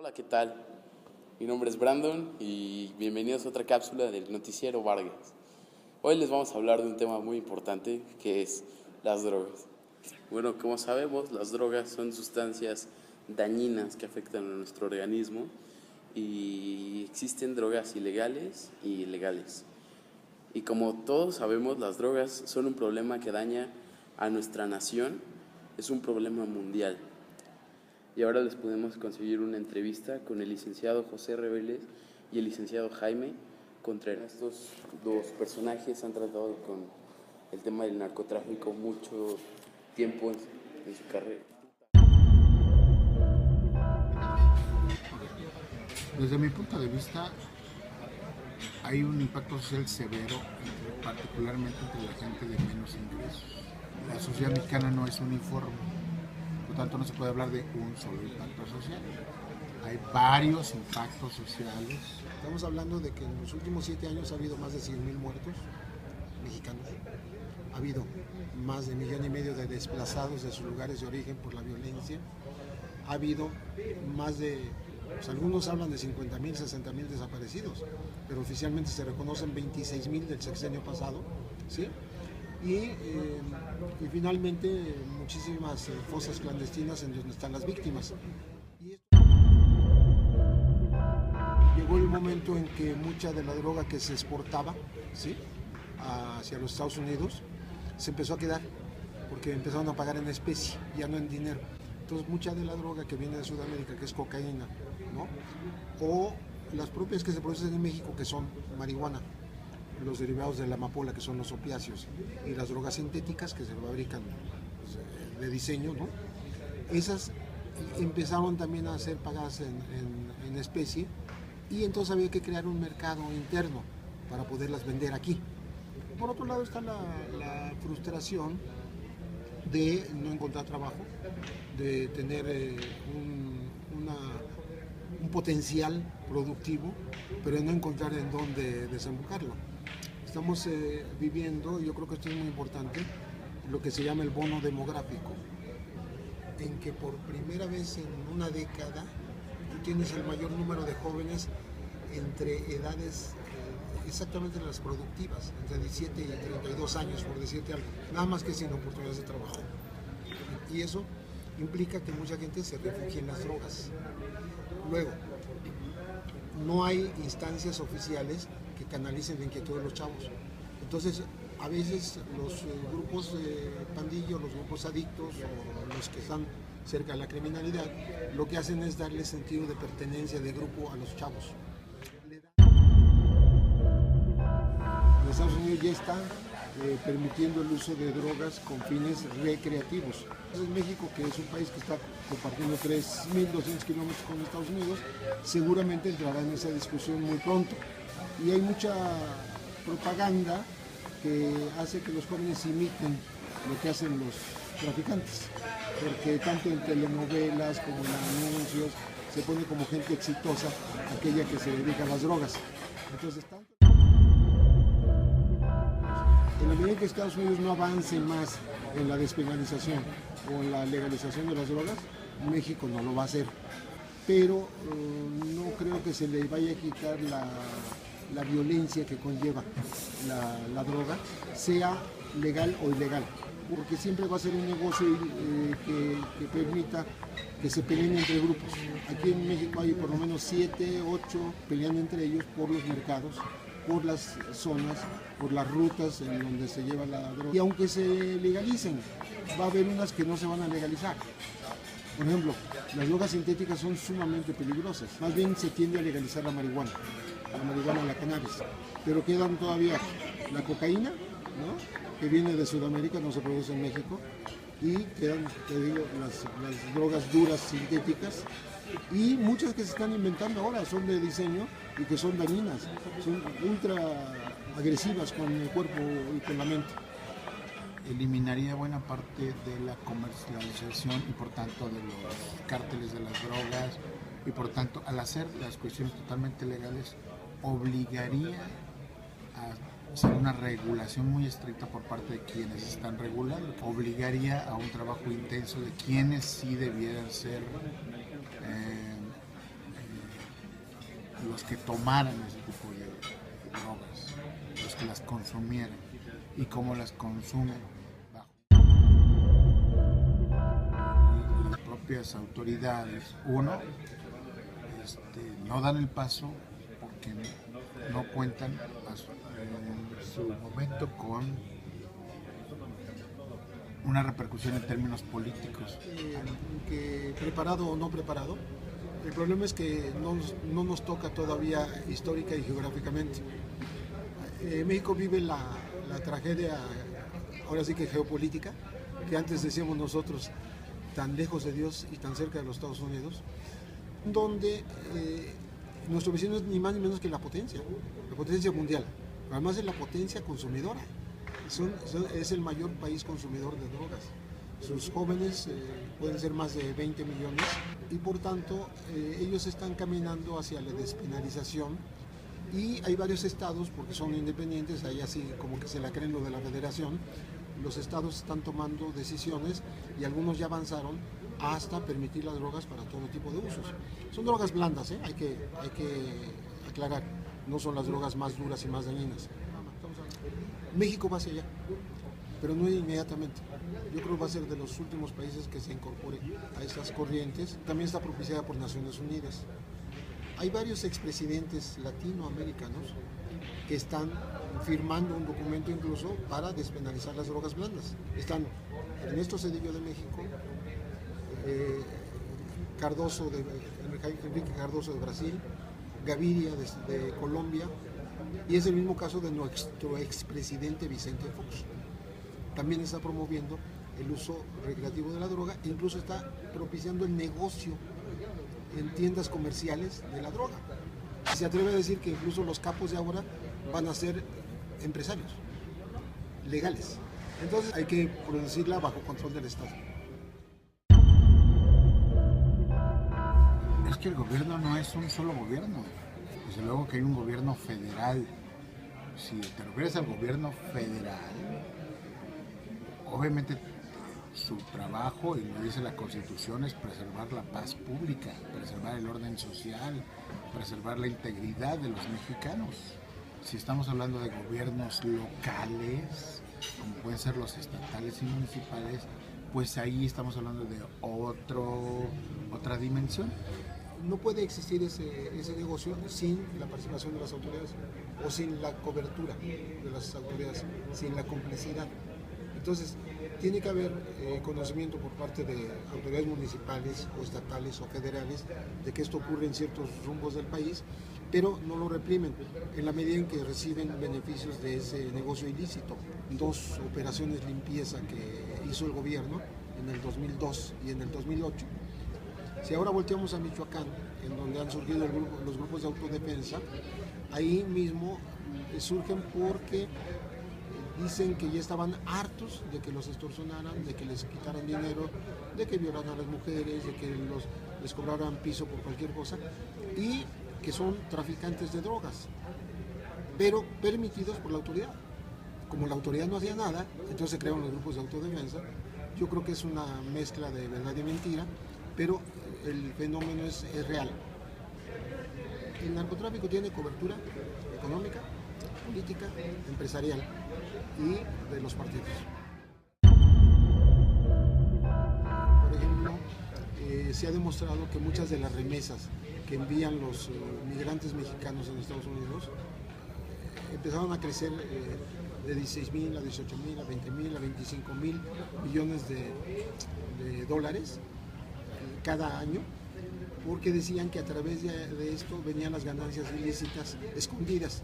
Hola, ¿qué tal? Mi nombre es Brandon y bienvenidos a otra cápsula del Noticiero Vargas. Hoy les vamos a hablar de un tema muy importante que es las drogas. Bueno, como sabemos, las drogas son sustancias dañinas que afectan a nuestro organismo y existen drogas ilegales y legales. Y como todos sabemos, las drogas son un problema que daña a nuestra nación, es un problema mundial. Y ahora les podemos conseguir una entrevista con el licenciado José Reveles y el licenciado Jaime Contreras. Estos dos personajes han tratado con el tema del narcotráfico mucho tiempo en su carrera. Desde mi punto de vista, hay un impacto social severo, particularmente entre la gente de menos ingresos. La sociedad mexicana no es uniforme, por lo tanto no se puede hablar de un solo impacto social. Hay varios impactos sociales. Estamos hablando de que en los últimos 7 años ha habido más de 100,000 muertos mexicanos. Ha habido más de 1,5 millones de desplazados de sus lugares de origen por la violencia. Ha habido más de, algunos hablan de 50,000, 60,000 desaparecidos, pero oficialmente se reconocen 26,000 del sexenio pasado, ¿sí? Y finalmente muchísimas fosas clandestinas en donde están las víctimas. Llegó el momento en que mucha de la droga que se exportaba, ¿sí?, hacia los Estados Unidos se empezó a quedar porque empezaron a pagar en especie, ya no en dinero. Entonces mucha de la droga que viene de Sudamérica, que es cocaína, ¿no?, o las propias que se producen en México, que son marihuana, los derivados de la amapola, que son los opiáceos, y las drogas sintéticas que se fabrican pues, de diseño, ¿no?, esas empezaron también a ser pagadas en especie, y entonces había que crear un mercado interno para poderlas vender aquí. Por otro lado está la frustración de no encontrar trabajo, de tener un potencial productivo, pero no encontrar en dónde desembocarlo. Estamos viviendo, yo creo que esto es muy importante, lo que se llama el bono demográfico, en que por primera vez en una década tú tienes el mayor número de jóvenes entre edades exactamente las productivas, entre 17 y 32 años, por decirte algo, nada más que sin oportunidades de trabajo. Y eso implica que mucha gente se refugie en las drogas. Luego, no hay instancias oficiales que canalicen la inquietud de los chavos. Entonces, a veces los grupos pandillos, los grupos adictos o los que están cerca de la criminalidad, lo que hacen es darle sentido de pertenencia de grupo a los chavos. En Estados Unidos ya están permitiendo el uso de drogas con fines recreativos. Entonces México, que es un país que está compartiendo 3.200 kilómetros con Estados Unidos, seguramente entrará en esa discusión muy pronto. Y hay mucha propaganda que hace que los jóvenes imiten lo que hacen los traficantes, porque tanto en telenovelas como en anuncios se pone como gente exitosa aquella que se dedica a las drogas. Entonces, en la medida que Estados Unidos no avance más en la despenalización o en la legalización de las drogas, México no lo va a hacer. Pero no creo que se le vaya a quitar la violencia que conlleva la droga, sea legal o ilegal, porque siempre va a ser un negocio que permita que se peleen entre grupos. Aquí en México hay por lo menos 7, 8 peleando entre ellos por los mercados, por las zonas, por las rutas en donde se lleva la droga. Y aunque se legalicen, va a haber unas que no se van a legalizar. Por ejemplo, las drogas sintéticas son sumamente peligrosas. Más bien se tiende a legalizar la marihuana, la cannabis. Pero quedan todavía la cocaína, ¿no?, que viene de Sudamérica, no se produce en México. Y quedan, te digo, las drogas duras sintéticas. Y muchas que se están inventando ahora son de diseño y que son dañinas, son ultra agresivas con el cuerpo y con la mente. Eliminaría buena parte de la comercialización y por tanto de los cárteles de las drogas y por tanto al hacer las cuestiones totalmente legales obligaría a hacer una regulación muy estricta por parte de quienes están regulando, obligaría a un trabajo intenso de quienes sí debieran ser los que tomaran ese tipo de drogas, los que las consumieran y cómo las consumen bajo. Las propias autoridades, uno, no dan el paso porque no cuentan en su momento con una repercusión en términos políticos. Que preparado o no preparado, el problema es que no nos toca todavía histórica y geográficamente. México vive la tragedia, ahora sí que geopolítica, que antes decíamos nosotros, tan lejos de Dios y tan cerca de los Estados Unidos, donde nuestro vecino es ni más ni menos que la potencia mundial, pero además es la potencia consumidora. Es el mayor país consumidor de drogas. Sus jóvenes pueden ser más de 20 millones y por tanto ellos están caminando hacia la despenalización y hay varios estados, porque son independientes, ahí así como que se la creen lo de la federación, los estados están tomando decisiones y algunos ya avanzaron hasta permitir las drogas para todo tipo de usos. Son drogas blandas, hay que aclarar, no son las drogas más duras y más dañinas. México va hacia allá, pero no inmediatamente. Yo creo que va a ser de los últimos países que se incorpore a estas corrientes. También está propiciada por Naciones Unidas. Hay varios expresidentes latinoamericanos que están firmando un documento incluso para despenalizar las drogas blandas. Están Ernesto Zedillo de México, Enrique Cardoso de Brasil, Gaviria de Colombia, y es el mismo caso de nuestro expresidente Vicente Fox. También está promoviendo el uso recreativo de la droga, incluso está propiciando el negocio en tiendas comerciales de la droga. Se atreve a decir que incluso los capos de ahora van a ser empresarios legales. Entonces hay que producirla bajo control del Estado. Es que el gobierno no es un solo gobierno. Desde luego que hay un gobierno federal. Si te refieres al gobierno federal, obviamente su trabajo, y lo dice la Constitución, es preservar la paz pública, preservar el orden social, preservar la integridad de los mexicanos. Si estamos hablando de gobiernos locales, como pueden ser los estatales y municipales, pues ahí estamos hablando de otra dimensión. No puede existir ese negocio sin la participación de las autoridades o sin la cobertura de las autoridades, sin la complicidad. Entonces, tiene que haber conocimiento por parte de autoridades municipales o estatales o federales de que esto ocurre en ciertos rumbos del país, pero no lo reprimen en la medida en que reciben beneficios de ese negocio ilícito. 2 operaciones limpieza que hizo el gobierno en el 2002 y en el 2008. Si ahora volteamos a Michoacán, en donde han surgido los grupos de autodefensa, ahí mismo surgen porque dicen que ya estaban hartos de que los extorsionaran, de que les quitaran dinero, de que violaran a las mujeres, de que les cobraran piso por cualquier cosa, y que son traficantes de drogas, pero permitidos por la autoridad. Como la autoridad no hacía nada, entonces se crearon los grupos de autodefensa. Yo creo que es una mezcla de verdad y mentira, pero el fenómeno es real. El narcotráfico tiene cobertura económica, política, empresarial y de los partidos. Por ejemplo, se ha demostrado que muchas de las remesas que envían los migrantes mexicanos en Estados Unidos empezaron a crecer de 16,000 a 18,000 a 20,000 a 25,000 millones de dólares cada año, porque decían que a través de esto venían las ganancias ilícitas escondidas.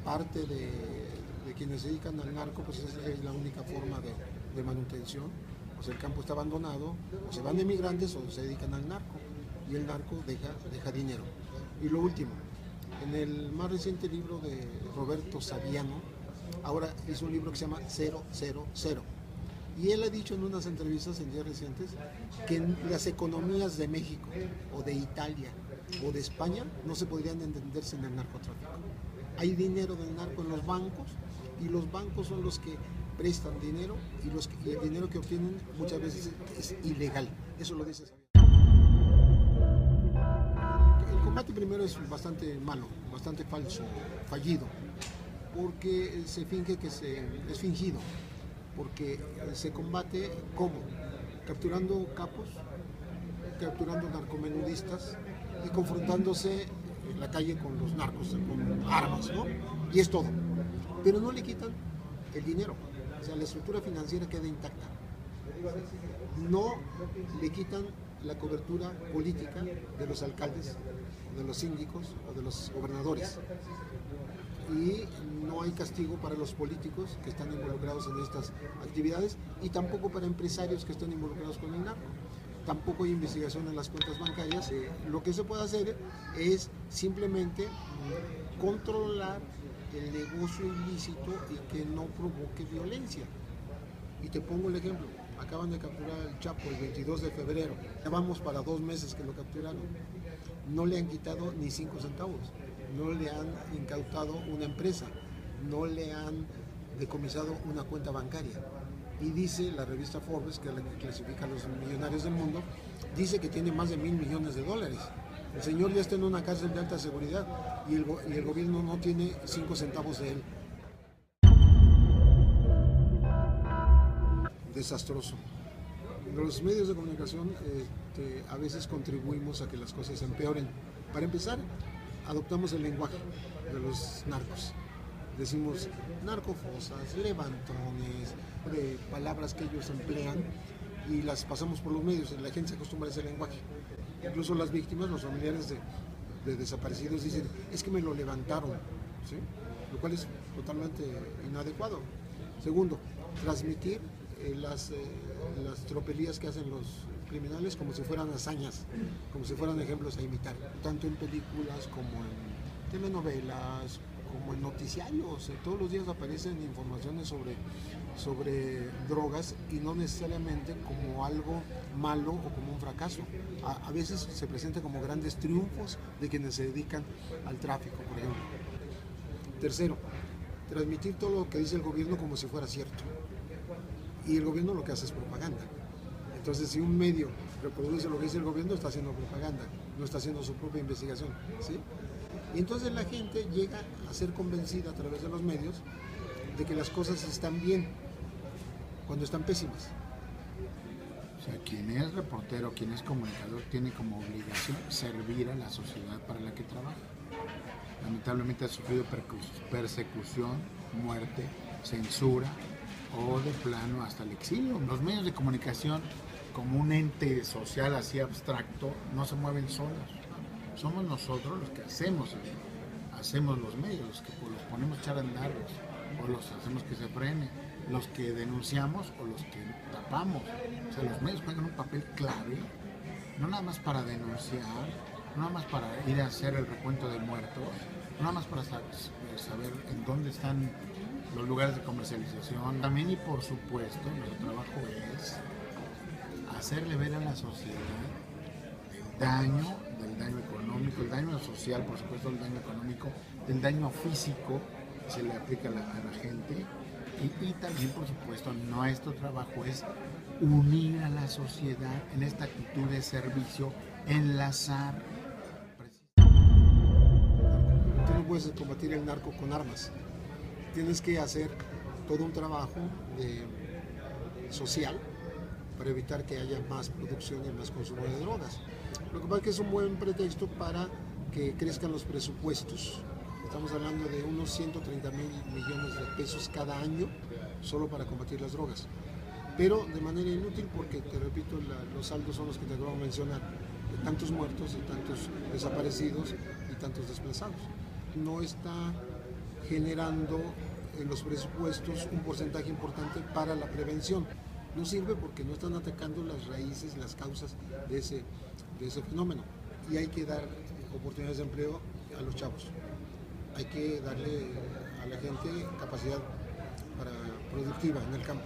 Parte de quienes se dedican al narco, pues es la única forma de manutención. O sea, el campo está abandonado, o se van de migrantes o se dedican al narco, y el narco deja dinero. Y lo último, en el más reciente libro de Roberto Saviano, ahora hizo un libro que se llama 000. Y él ha dicho en unas entrevistas en días recientes que las economías de México o de Italia o de España no se podrían entender sin el narcotráfico. Hay dinero del narco en los bancos y los bancos son los que prestan dinero y el dinero que obtienen muchas veces es ilegal. Eso lo dice Saviano. El combate primero es bastante malo, bastante falso, fallido, porque se finge que es fingido, porque se combate ¿cómo? Capturando capos, capturando narcomenudistas y confrontándose en la calle con los narcos, con armas, ¿no? Y es todo. Pero no le quitan el dinero, o sea, la estructura financiera queda intacta. No le quitan la cobertura política de los alcaldes, de los síndicos o de los gobernadores. Y no hay castigo para los políticos que están involucrados en estas actividades y tampoco para empresarios que están involucrados con el narco. Tampoco hay investigación en las cuentas bancarias. Lo que se puede hacer es simplemente controlar el negocio ilícito y que no provoque violencia. Y te pongo el ejemplo, acaban de capturar al Chapo el 22 de febrero, ya vamos para 2 meses que lo capturaron, no le han quitado ni 5 centavos, no le han incautado una empresa, no le han decomisado una cuenta bancaria. Y dice la revista Forbes, que es la que clasifica a los millonarios del mundo, dice que tiene más de $1,000 millones. El señor ya está en una cárcel de alta seguridad y el gobierno no tiene 5 centavos de él. Desastroso. Los medios de comunicación a veces contribuimos a que las cosas empeoren. Para empezar, adoptamos el lenguaje de los narcos. Decimos narcofosas, levantones, de palabras que ellos emplean y las pasamos por los medios. La gente se acostumbra a ese lenguaje. Incluso las víctimas, los familiares de desaparecidos dicen, es que me lo levantaron, ¿sí? Lo cual es totalmente inadecuado. Segundo, transmitir las tropelías que hacen los criminales como si fueran hazañas, como si fueran ejemplos a imitar, tanto en películas como en telenovelas, como en noticiarios. Todos los días aparecen informaciones sobre drogas y no necesariamente como algo malo o como un fracaso. A veces se presenta como grandes triunfos de quienes se dedican al tráfico, por ejemplo. Tercero, transmitir todo lo que dice el gobierno como si fuera cierto. Y el gobierno lo que hace es propaganda. Entonces, si un medio reproduce lo que dice el gobierno, está haciendo propaganda, no está haciendo su propia investigación, ¿sí? Y entonces la gente llega a ser convencida a través de los medios de que las cosas están bien cuando están pésimas. O sea, quien es reportero, quien es comunicador, tiene como obligación servir a la sociedad para la que trabaja. Lamentablemente ha sufrido persecución, muerte, censura o de plano hasta el exilio. Los medios de comunicación, como un ente social así abstracto, no se mueven solos. Somos nosotros los que hacemos los medios, los que los ponemos a echar a andar, o los hacemos que se frene, los que denunciamos o los que tapamos. O sea, los medios juegan un papel clave, no nada más para denunciar, no nada más para ir a hacer el recuento de muertos, no nada más para saber en dónde están los lugares de comercialización. También, y por supuesto, nuestro trabajo es hacerle ver a la sociedad del daño económico, el daño social, por supuesto, el daño económico, el daño físico que se le aplica a la gente. Y también, por supuesto, nuestro trabajo es unir a la sociedad en esta actitud de servicio, enlazar. Tú no puedes combatir el narco con armas. Tienes que hacer todo un trabajo social para evitar que haya más producción y más consumo de drogas. Lo que pasa es que es un buen pretexto para que crezcan los presupuestos. Estamos hablando de unos 130,000 millones de pesos cada año solo para combatir las drogas. Pero de manera inútil porque, te repito, los saldos son los que te acabo de mencionar, de tantos muertos, de tantos desaparecidos y tantos desplazados. No está generando en los presupuestos un porcentaje importante para la prevención. No sirve porque no están atacando las raíces, las causas de ese fenómeno. Y hay que dar oportunidades de empleo a los chavos. Hay que darle a la gente capacidad productiva en el campo,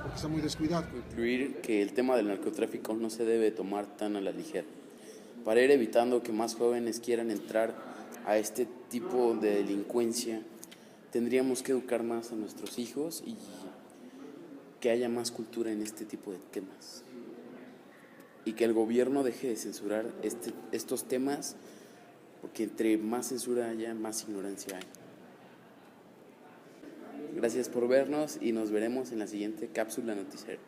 porque está muy descuidado. Concluir que el tema del narcotráfico no se debe tomar tan a la ligera, para ir evitando que más jóvenes quieran entrar a este tipo de delincuencia. Tendríamos que educar más a nuestros hijos y que haya más cultura en este tipo de temas. Y que el gobierno deje de censurar estos temas porque entre más censura haya, más ignorancia hay. Gracias por vernos y nos veremos en la siguiente cápsula noticiera.